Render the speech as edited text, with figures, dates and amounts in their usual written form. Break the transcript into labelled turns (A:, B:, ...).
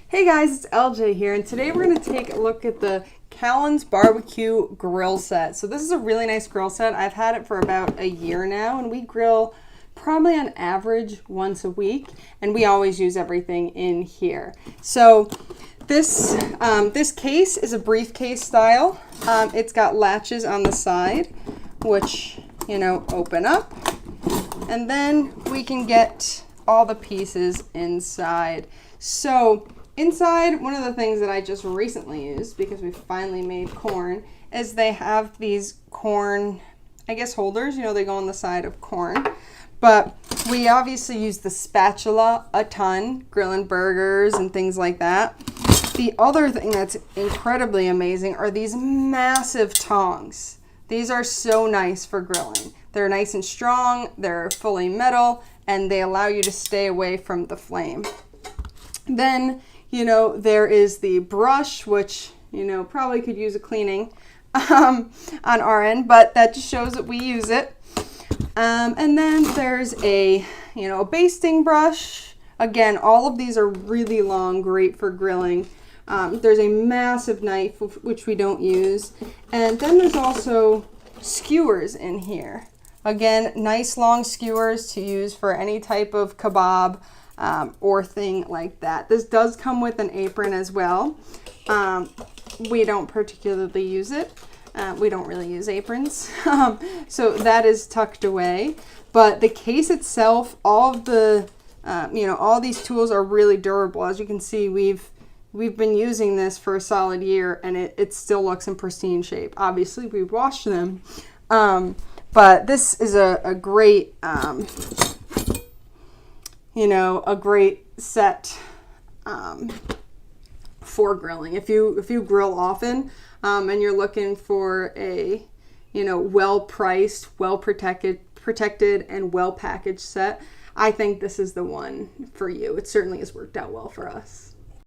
A: Hey guys, it's LJ here, and today we're going to take a look at the Kaluns barbecue grill set. So this is a really nice grill set. I've had it for about a year now, and we grill probably on average once a week, and we always use everything in here. So this case is a briefcase style. It's got latches on the side, which, open up, and then we can get all the pieces inside. So inside, one of the things that I just recently used, because we finally made corn, is they have these corn, holders. They go on the side of corn. But we obviously use the spatula a ton, grilling burgers and things like that. The other thing that's incredibly amazing are these massive tongs. These are so nice for grilling. They're nice and strong, they're fully metal, and they allow you to stay away from the flame. Then, there is the brush, which, probably could use a cleaning on our end, but that just shows that we use it. And then there's a basting brush. Again, all of these are really long, great for grilling. There's a massive knife, which we don't use. And then there's also skewers in here. Again, nice long skewers to use for any type of kebab or thing like that. This does come with an apron as well. We don't particularly use it. We don't really use aprons. So that is tucked away. But the case itself, all of the, all these tools are really durable. As you can see, we've been using this for a solid year, and it still looks in pristine shape. Obviously, we've washed them. But this is a great, a great set for grilling. If you grill often and you're looking for a, well-priced, well-protected, and well-packaged set, I think this is the one for you. It certainly has worked out well for us.